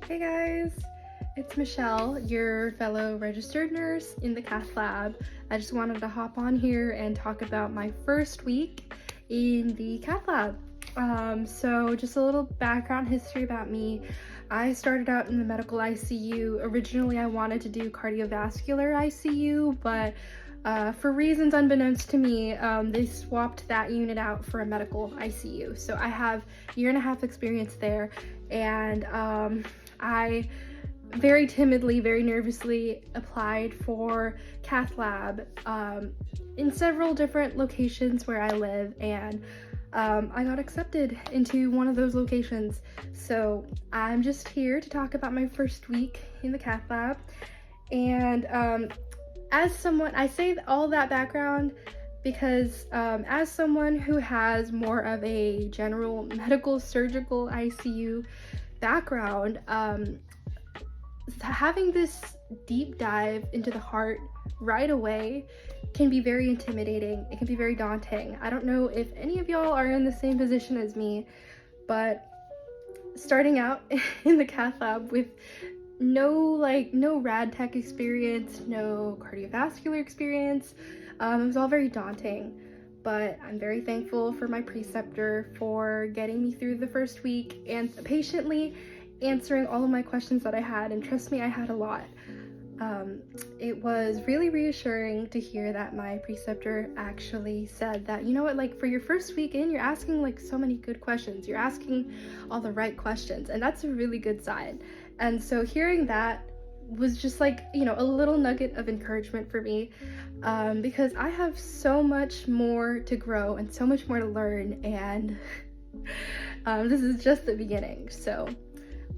Hey guys, it's Michelle, your fellow registered nurse in the Cath Lab. I just wanted to hop on here and talk about my first week in the Cath Lab. So just a little background history about me. I started out in the medical ICU. Originally I wanted to do cardiovascular ICU, but for reasons unbeknownst to me, they swapped that unit out for a medical ICU. So I have a year and a half experience there, and I very timidly, very nervously applied for Cath Lab in several different locations where I live, and I got accepted into one of those locations. So I'm just here to talk about my first week in the Cath Lab. And as someone, I say all that background because as someone who has more of a general medical surgical ICU background, having this deep dive into the heart right away can be very intimidating. It can be very daunting. I don't know if any of y'all are in the same position as me, but starting out in the Cath Lab with no rad tech experience, no cardiovascular experience, it was all very daunting. But I'm very thankful for my preceptor for getting me through the first week and patiently answering all of my questions that I had, and trust me, I had a lot. It was really reassuring to hear that my preceptor actually said that, you know what, like for your first week in, you're asking like so many good questions, you're asking all the right questions, and that's a really good sign. And so hearing that was just like, you know, a little nugget of encouragement for me, because I have so much more to grow and so much more to learn, and this is just the beginning. So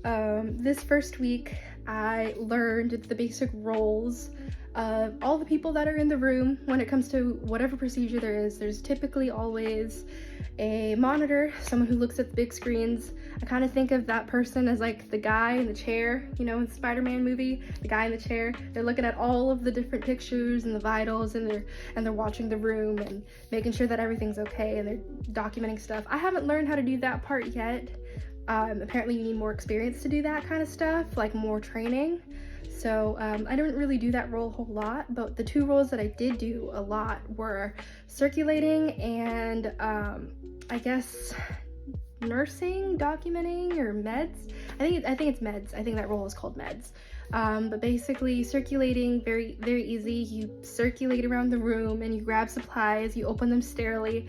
this first week I learned the basic roles of all the people that are in the room. When it comes to whatever procedure there is, there's typically always a monitor, someone who looks at the big screens. I kind of think of that person as like the guy in the chair, you know, in the Spider-Man movie, the guy in the chair. They're looking at all of the different pictures and the vitals, and they're watching the room and making sure that everything's okay, and they're documenting stuff. I haven't learned how to do that part yet. Apparently you need more experience to do that kind of stuff, like more training. So I didn't really do that role a whole lot, but the two roles that I did do a lot were circulating and I guess nursing, documenting, or meds. I think it's meds. I think that role is called meds. But basically circulating, very, very easy. You circulate around the room and you grab supplies, you open them sterilely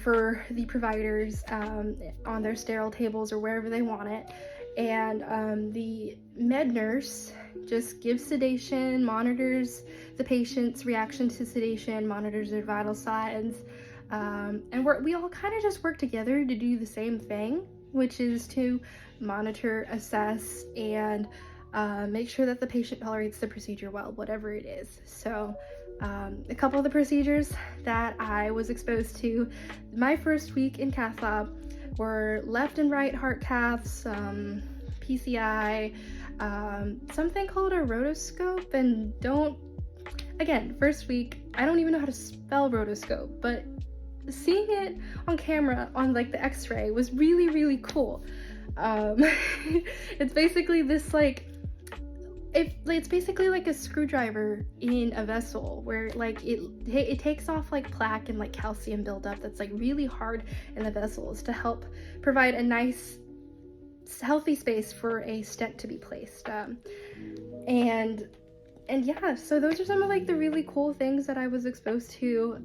for the providers on their sterile tables or wherever they want it. And the med nurse just gives sedation, monitors the patient's reaction to sedation, monitors their vital signs, and we all kind of just work together to do the same thing, which is to monitor, assess, and make sure that the patient tolerates the procedure well, whatever it is. So a couple of the procedures that I was exposed to my first week in Cath Lab were left and right heart caths, PCI, something called a rotoscope, and again, first week, I don't even know how to spell rotoscope, but seeing it on camera on like the x-ray was really, really cool. It's basically this like, it's basically like a screwdriver in a vessel where like it takes off like plaque and like calcium buildup that's like really hard in the vessels to help provide a nice healthy space for a stent to be placed. And yeah, so those are some of like the really cool things that I was exposed to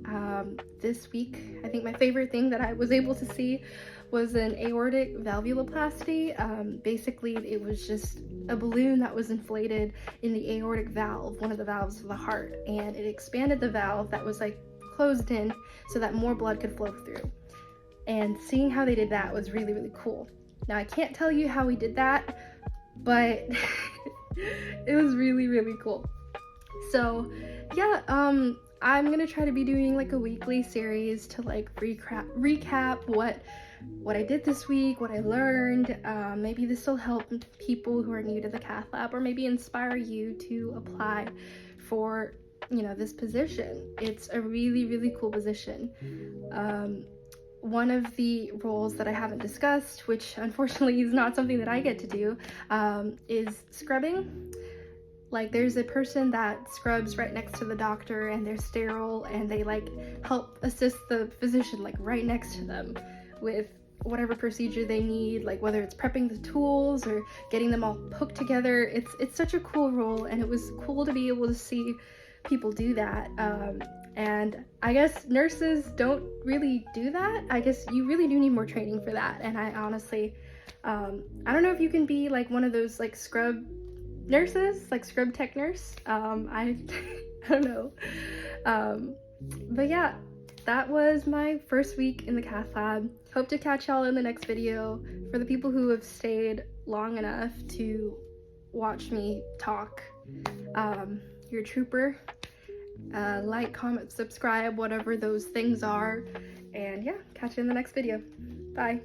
this week. I think my favorite thing that I was able to see was an aortic valvuloplasty. Basically, it was just a balloon that was inflated in the aortic valve, one of the valves of the heart, and it expanded the valve that was like closed in so that more blood could flow through. And seeing how they did that was really, really cool. Now, I can't tell you how we did that, but it was really, really cool. So yeah, I'm gonna try to be doing like a weekly series to like recap what I did this week, what I learned. Maybe this will help people who are new to the Cath Lab, or maybe inspire you to apply for, you know, this position. It's a really, really cool position. one of the roles that I haven't discussed, which unfortunately is not something that I get to do, is scrubbing. Like, there's a person that scrubs right next to the doctor, and they're sterile, and they like help assist the physician like right next to them with whatever procedure they need, like whether it's prepping the tools or getting them all hooked together. It's such a cool role, and it was cool to be able to see people do that. And I guess nurses don't really do that. I guess you really do need more training for that. And I honestly, I don't know if you can be like one of those like scrub nurses, like scrub tech nurse. I don't know. But yeah, that was my first week in the Cath Lab. Hope to catch y'all in the next video. For the people who have stayed long enough to watch me talk, you're a trooper. Like, comment, subscribe, whatever those things are. And yeah, catch you in the next video. Bye.